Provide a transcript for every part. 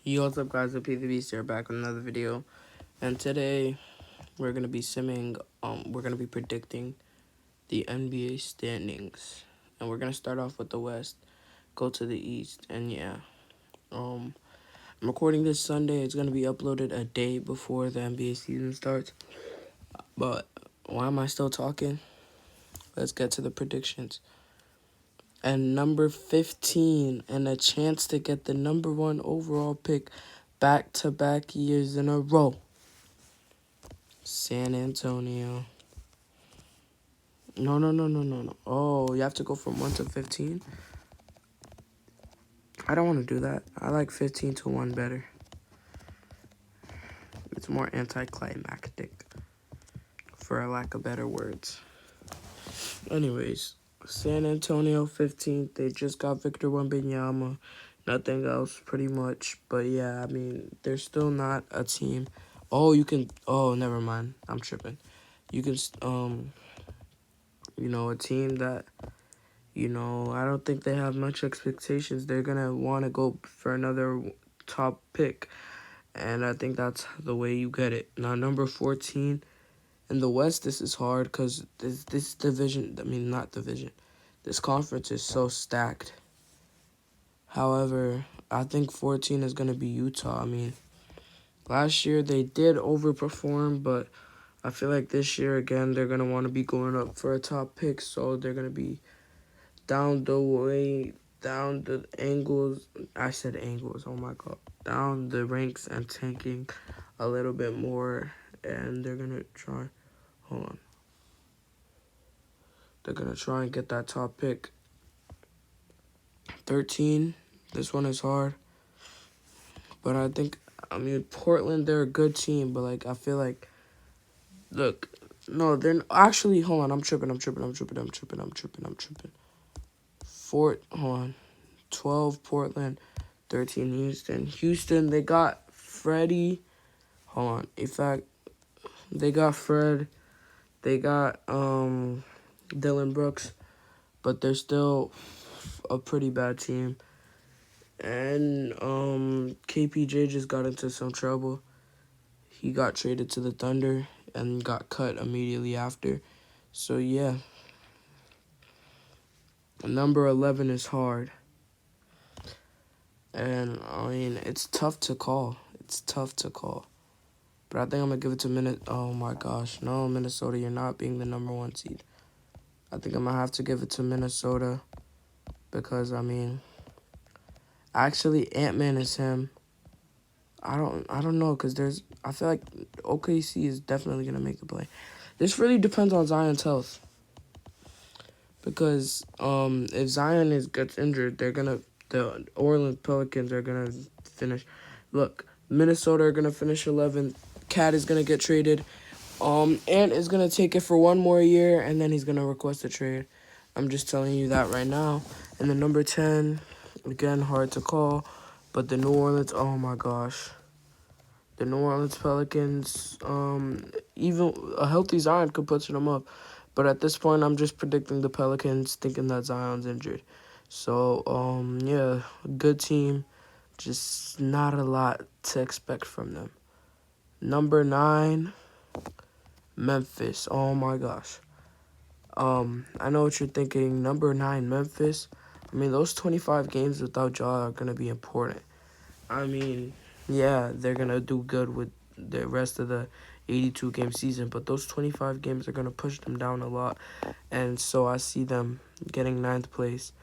Yo, what's up, guys? It's the Beast here, back with another video. And today we're gonna be we're gonna be predicting the NBA standings, and we're gonna start off with the West, go to the East, and yeah. I'm recording this Sunday. It's gonna be uploaded a day before the NBA season starts. But why am I still talking? Let's get to the predictions. And number 15, and a chance to get the number 1 overall pick back-to-back years in a row. San Antonio. No. Oh, you have to go from 1 to 15? I don't want to do that. I like 15 to 1 better. It's more anticlimactic, for a lack of better words. Anyways, San Antonio 15th. They just got Victor Wembanyama. Nothing else, pretty much. But yeah, I mean, they're still not a team. Oh, never mind. I'm tripping. You can, a team that, I don't think they have much expectations. They're going to want to go for another top pick. And I think that's the way you get it. Now, number 14, in the West, this is hard because this division, not division, this conference is so stacked. However, I think 14 is going to be Utah. I mean, last year they did overperform, but I feel like this year, again, they're going to want to be going up for a top pick, so they're going to be down the angles. I said angles, oh my God. Down the ranks and tanking a little bit more, and they're going to try, hold on. They're going to try and get that top pick. 13, this one is hard, but Portland, they're a good team, but, I feel like, look, no, they're actually, hold on, I'm tripping. Hold on. 12 Portland, 13 Houston. Houston, they got Freddie. Hold on. In fact, they got Fred. They got Dillon Brooks, but they're still a pretty bad team. And KPJ just got into some trouble. He got traded to the Thunder and got cut immediately after. So yeah. Number 11 is hard. And, it's tough to call. But I think I'm going to give it to Minnesota. Oh, my gosh. No, Minnesota, you're not being the number 1 seed. I think I'm going to have to give it to Minnesota. Because, actually, Ant-Man is him. I don't know, because I feel like OKC is definitely going to make the play. This really depends on Zion's health. Because, if Zion gets injured, the Orleans Pelicans are going to finish. Look, Minnesota are going to finish 11th. Cat is going to get traded. Ant is going to take it for 1 more year, and then he's going to request a trade. I'm just telling you that right now. And the number 10, again, hard to call. But the New Orleans, oh my gosh. The New Orleans Pelicans, even a healthy Zion could put them up. But at this point, I'm just predicting the Pelicans, thinking that Zion's injured. So, yeah, good team. Just not a lot to expect from them. Number 9, Memphis. Oh, my gosh. I know what you're thinking. Number 9, Memphis. Those 25 games without Ja are going to be important. Yeah, they're going to do good with the rest of the 82-game season, but those 25 games are going to push them down a lot, and so I see them getting 9th place.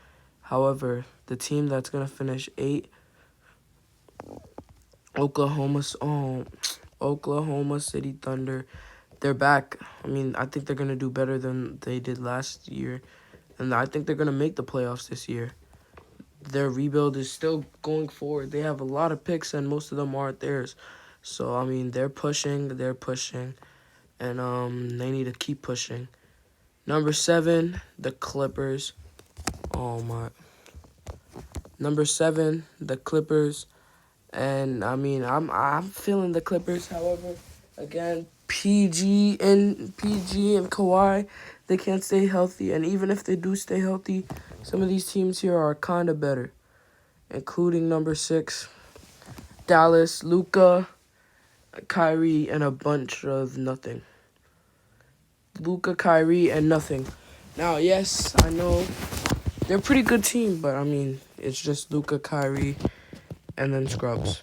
However, the team that's going to finish 8, Oklahoma City Thunder, they're back. I think they're going to do better than they did last year, and I think they're going to make the playoffs this year. Their rebuild is still going forward. They have a lot of picks, and most of them aren't theirs. So, they're pushing, and they need to keep pushing. Number 7, the Clippers. Oh, my. Number 7, the Clippers. And, I'm feeling the Clippers. However, again, PG and Kawhi, they can't stay healthy. And even if they do stay healthy, some of these teams here are kind of better, including number 6, Dallas, Luka, Kyrie, and a bunch of nothing. Luka, Kyrie, and nothing. Now, yes, I know they're a pretty good team, but I mean, it's just Luka, Kyrie, and then scrubs.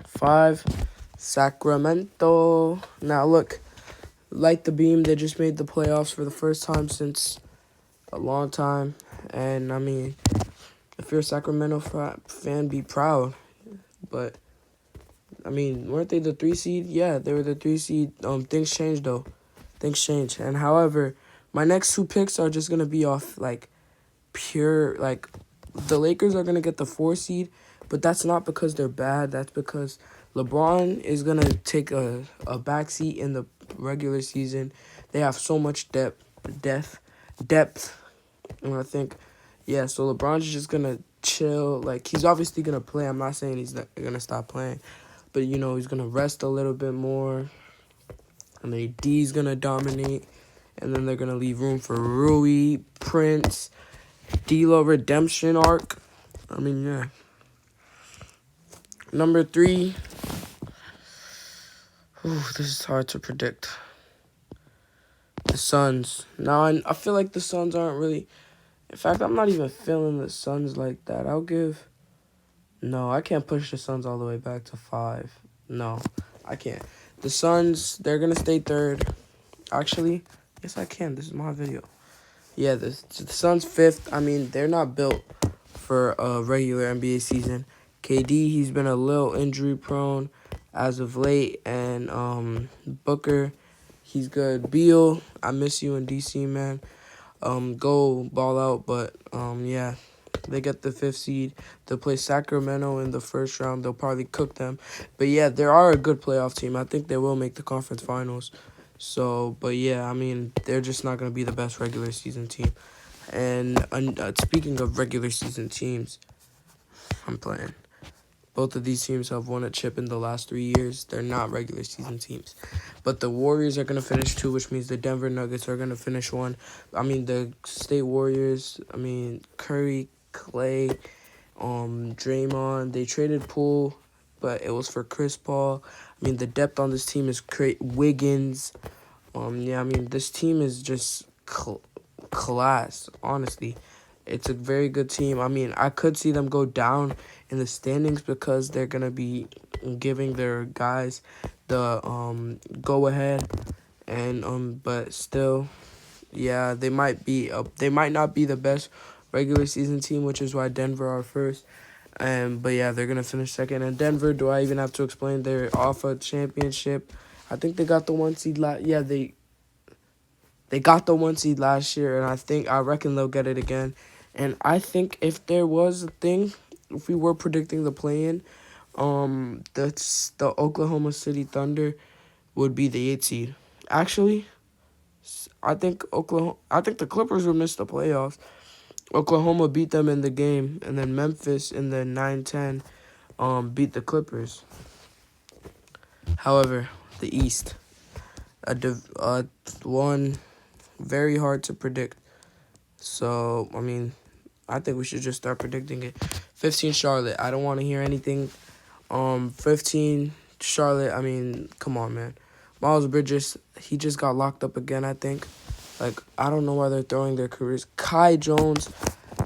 5, Sacramento. Now, look, light the beam. They just made the playoffs for the first time since a long time. And, I mean, if you're a Sacramento fan, be proud. But, I mean, weren't they the 3 seed? Yeah, they were the 3 seed. Things changed, though. Things changed. And, however, my next 2 picks are just going to be off, like, pure, like, the Lakers are going to get the 4 seed. But that's not because they're bad. That's because LeBron is going to take a backseat in the regular season. They have so much depth. And I think, yeah, so LeBron's just going to chill. Like, he's obviously going to play. I'm not saying he's not going to stop playing. But, you know, he's going to rest a little bit more. And then AD's going to dominate. And then they're going to leave room for Rui, Prince, D'Lo redemption arc. I mean, yeah. Number 3. Ooh, this is hard to predict. The Suns. Now, I feel like the Suns aren't really... In fact, I'm not even feeling the Suns like that. I'll give... No, I can't push the Suns all the way back to 5. No, I can't. The Suns, they're going to stay 3rd. Actually, yes, I can. This is my video. Yeah, the Suns 5th. I mean, they're not built for a regular NBA season. KD, he's been a little injury prone as of late, and Booker, he's good. Beal, I miss you in DC, man. Go ball out, but yeah, they get the 5th seed. They'll play Sacramento in the first round. They'll probably cook them, but yeah, they are a good playoff team. I think they will make the conference finals. So, but yeah, I mean, they're just not gonna be the best regular season team. And speaking of regular season teams, I'm playing. Both of these teams have won a chip in the last 3 years. They're not regular season teams. But the Warriors are going to finish 2, which means the Denver Nuggets are going to finish 1. I mean, the State Warriors, I mean, Curry, Clay, Draymond. They traded Poole, but it was for Chris Paul. I mean, the depth on this team is Wiggins. Yeah, I mean, this team is just class, honestly. It's a very good team. I mean, I could see them go down in the standings because they're going to be giving their guys the go-ahead. And but still, yeah, they might not be the best regular season team, which is why Denver are 1st. But yeah, they're going to finish 2nd. And Denver, do I even have to explain? They're off a championship. I think they got the 1 seed yeah, they got the 1 seed last year, and I reckon they'll get it again. And I think if there was a thing, if we were predicting the play-in, the Oklahoma City Thunder would be the 8th seed. Actually, I think the Clippers would miss the playoffs. Oklahoma beat them in the game, and then Memphis in the 9-10 beat the Clippers. However, the East, one very hard to predict. So, I mean, I think we should just start predicting it. 15 Charlotte. I don't want to hear anything. 15 Charlotte. I mean, come on, man. Miles Bridges, he just got locked up again, I think. Like, I don't know why they're throwing their careers. Kai Jones,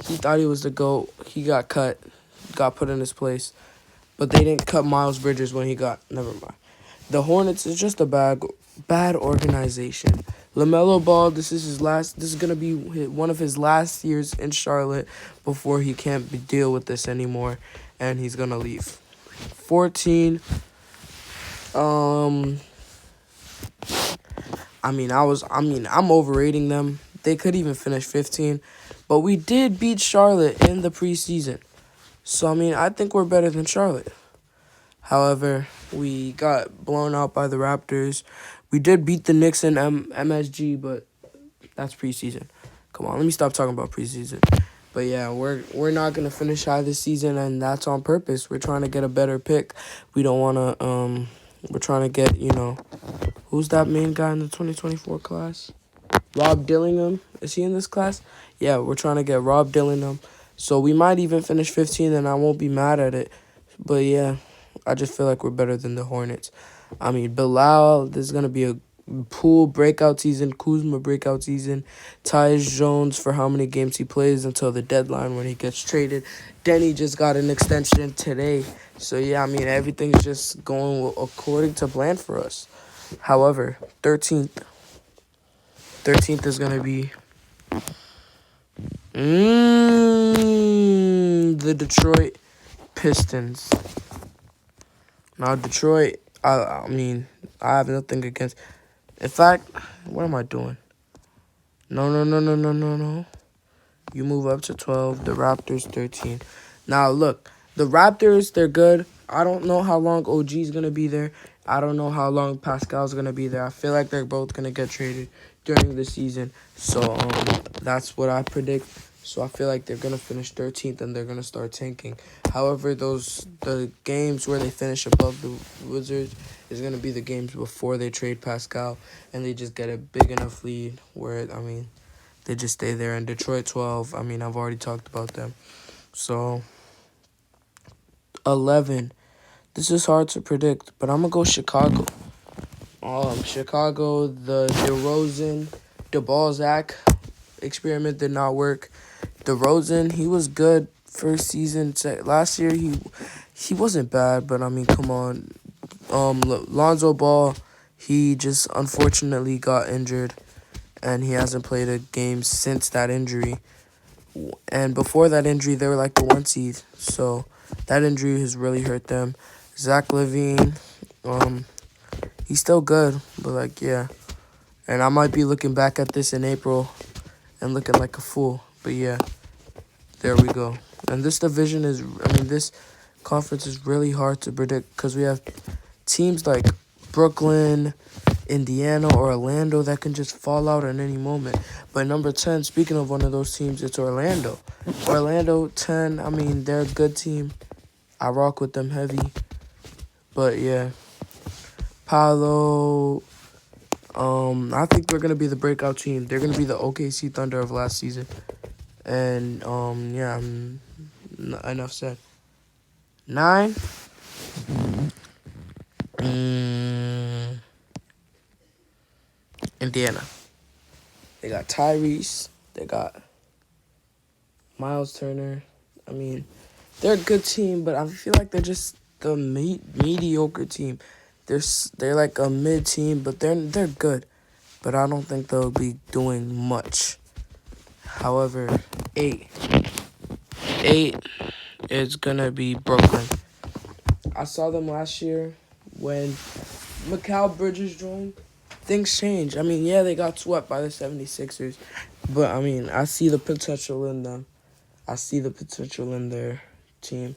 he thought he was the GOAT. He got cut, got put in his place. But they didn't cut Miles Bridges when he got... Never mind. The Hornets is just a bad organization. LaMelo Ball, this is going to be one of his last years in Charlotte before he can't deal with this anymore, and he's going to leave. 14, I'm overrating them. They could even finish 15, but we did beat Charlotte in the preseason. So, I mean, I think we're better than Charlotte. However, we got blown out by the Raptors. We did beat the Knicks in MSG, but that's preseason. Come on, let me stop talking about preseason. But yeah, we're not gonna finish high this season, and that's on purpose. We're trying to get a better pick. We don't wanna we're trying to get, who's that main guy in the 2024 class? Rob Dillingham. Is he in this class? Yeah, we're trying to get Rob Dillingham. So we might even finish 15, and I won't be mad at it. But yeah, I just feel like we're better than the Hornets. I mean, Bilal, this is going to be a Poole breakout season, Kuzma breakout season, Tyus Jones for how many games he plays until the deadline when he gets traded. Denny just got an extension today. So, yeah, I mean, everything's just going according to plan for us. However, 13th is going to be the Detroit Pistons. Now, Detroit, I mean, I have nothing against. In fact, what am I doing? No. You move up to 12. The Raptors, 13. Now, look, the Raptors, they're good. I don't know how long OG's going to be there. I don't know how long Pascal's going to be there. I feel like they're both going to get traded during the season. So, that's what I predict. So, I feel like they're going to finish 13th and they're going to start tanking. However, the games where they finish above the Wizards is going to be the games before they trade Pascal and they just get a big enough lead where, I mean, they just stay there. And Detroit 12, I mean, I've already talked about them. So, 11. This is hard to predict, but I'm going to go Chicago. Chicago, the DeRozan, DeBalzac experiment did not work. DeRozan, he was good first season. Last year, he wasn't bad, but, I mean, come on. Lonzo Ball, he just unfortunately got injured. And he hasn't played a game since that injury. And before that injury, they were like the 1 seed. So that injury has really hurt them. Zach LaVine, he's still good, but like, yeah. And I might be looking back at this in April and looking like a fool. But yeah, there we go. And this division this conference is really hard to predict because we have teams like Brooklyn, Indiana, or Orlando that can just fall out at any moment. But number 10, speaking of one of those teams, it's Orlando. Orlando 10, I mean, they're a good team. I rock with them heavy. But yeah. Paolo, I think they're going to be the breakout team. They're going to be the OKC Thunder of last season. And, yeah, enough said. 9. Indiana. They got Tyrese. They got Miles Turner. I mean, they're a good team, but I feel like they're just the mediocre team. They're like a mid team, but they're good. But I don't think they'll be doing much. However, 8 is gonna be Brooklyn. I saw them last year when Mikal Bridges joined. Things change. I mean, yeah, they got swept by the 76ers. But, I mean, I see the potential in them. I see the potential in their team.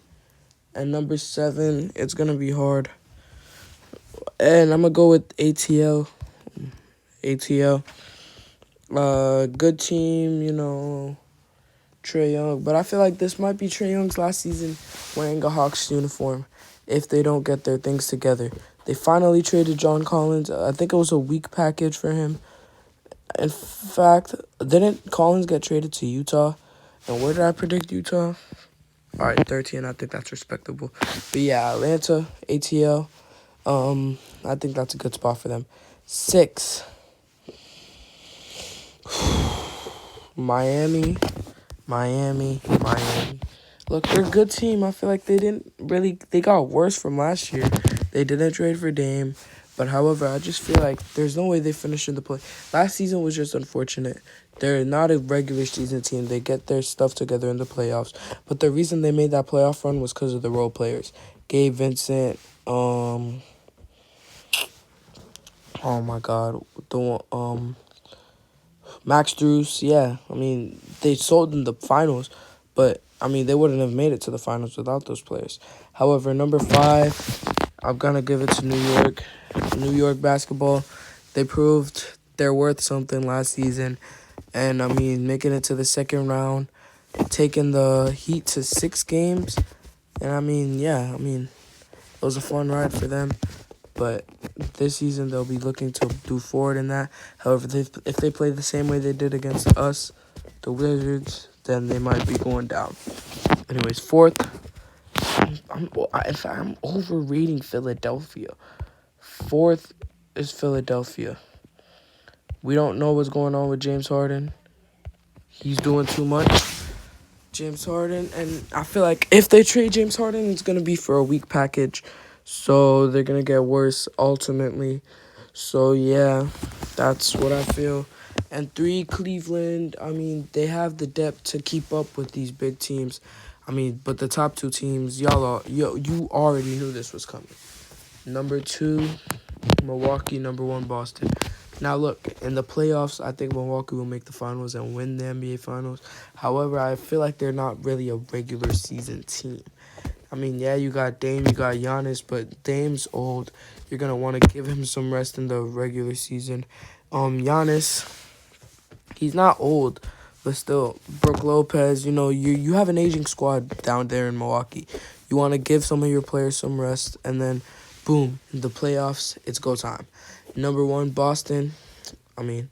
And number 7, it's going to be hard. And I'm going to go with ATL. Good team, Trae Young. But I feel like this might be Trae Young's last season wearing a Hawks uniform if they don't get their things together. They finally traded John Collins. I think it was a weak package for him. In fact, didn't Collins get traded to Utah? And where did I predict Utah? All right, 13. I think that's respectable. But yeah, Atlanta, ATL. I think that's a good spot for them. 6. Miami. Look, they're a good team. I feel like they got worse from last year. They didn't trade for Dame. But however, I just feel like there's no way they finish in the play. Last season was just unfortunate. They're not a regular season team. They get their stuff together in the playoffs. But the reason they made that playoff run was because of the role players. Gabe Vincent, oh my God, Max Strus, yeah. I mean, they sold in the finals, but, I mean, they wouldn't have made it to the finals without those players. However, number 5, I'm going to give it to New York. New York basketball, they proved they're worth something last season. And, I mean, making it to the second round, taking the Heat to 6 games. And, I mean, yeah, it was a fun ride for them. But this season, they'll be looking to do forward in that. However, if they play the same way they did against us, the Wizards, then they might be going down. Anyways, 4th, In fact, I'm overrating Philadelphia. Fourth is Philadelphia. We don't know what's going on with James Harden. He's doing too much. James Harden, and I feel like if they trade James Harden, it's gonna be for a weak package, so they're gonna get worse ultimately. So yeah, that's what I feel. And three, Cleveland. I mean, they have the depth to keep up with these big teams. I mean, but the top two teams, you already knew this was coming. Number two, Milwaukee. Number one, Boston. Now look, in the playoffs, I think Milwaukee will make the finals and win the NBA finals. However, I feel like they're not really a regular season team. I mean, yeah, you got Dame, you got Giannis, but Dame's old. You're gonna want to give him some rest in the regular season. Giannis, he's not old, but still, Brook Lopez. You have an aging squad down there in Milwaukee. You want to give some of your players some rest, and then, boom, in the playoffs, it's go time. Number one, Boston. I mean,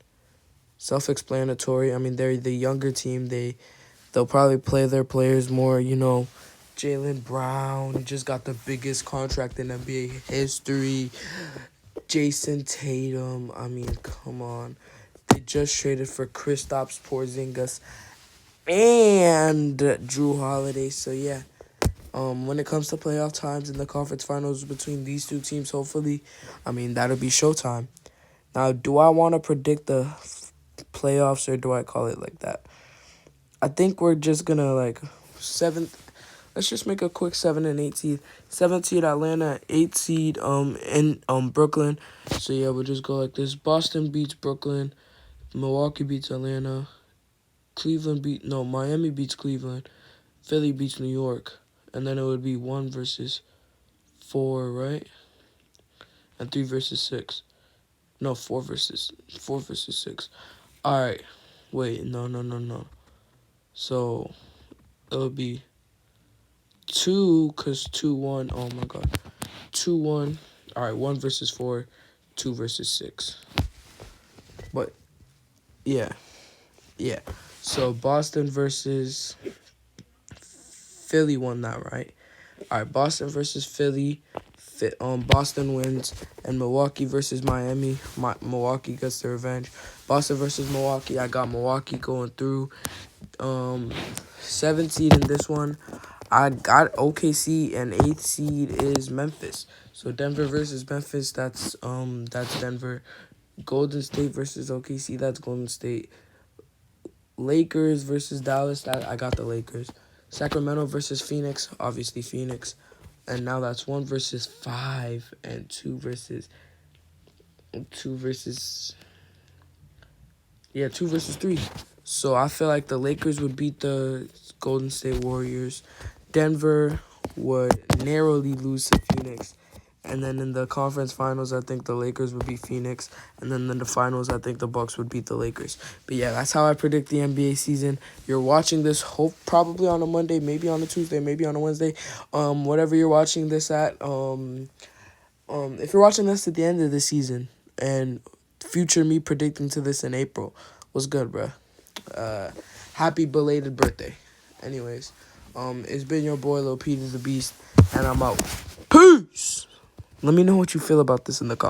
self-explanatory. I mean, they're the younger team. They'll probably play their players more. Jaylen Brown just got the biggest contract in NBA history. Jason Tatum. I mean, come on. They just traded for Kristaps Porzingis and Drew Holiday. So yeah. When it comes to playoff times in the conference finals between these two teams, hopefully, I mean, that'll be showtime. Now, do I want to predict the playoffs or do I call it like that? I think we're just going to, seventh. Let's just make a quick 7 and 8 seed. 7th seed Atlanta, 8th seed in Brooklyn. So yeah, we'll just go like this. Boston beats Brooklyn. Milwaukee beats Atlanta. Miami beats Cleveland. Philly beats New York. And then it would be 1 versus 4, right? And 3 versus 6. No, 4 versus 6. All right. Wait, no. So it would be 2, cause 2-1. Oh my God, 2-1. All right, 1 versus 4, 2 versus 6. But yeah. So Boston versus Philly won that, right? All right, Boston versus Philly. Boston wins, and Milwaukee versus Miami. Milwaukee gets the revenge. Boston versus Milwaukee. I got Milwaukee going through. 7th seed in this one. I got OKC, and 8th seed is Memphis. So Denver versus Memphis. That's Denver. Golden State versus OKC. That's Golden State. Lakers versus Dallas. I got the Lakers. Sacramento versus Phoenix. Obviously Phoenix. And now that's 1 versus 5 and 2 versus 3. So I feel like the Lakers would beat the Golden State Warriors. Denver would narrowly lose to Phoenix. And then in the conference finals, I think the Lakers would beat Phoenix. And then in the finals, I think the Bucks would beat the Lakers. But yeah, that's how I predict the NBA season. You're watching this probably on a Monday, maybe on a Tuesday, maybe on a Wednesday. Whatever you're watching this at. If you're watching this at the end of the season and future me predicting to this in April, what's good, bruh? Happy belated birthday. Anyways, it's been your boy Lil Peter the Beast, and I'm out. Peace. Let me know what you feel about this in the comments.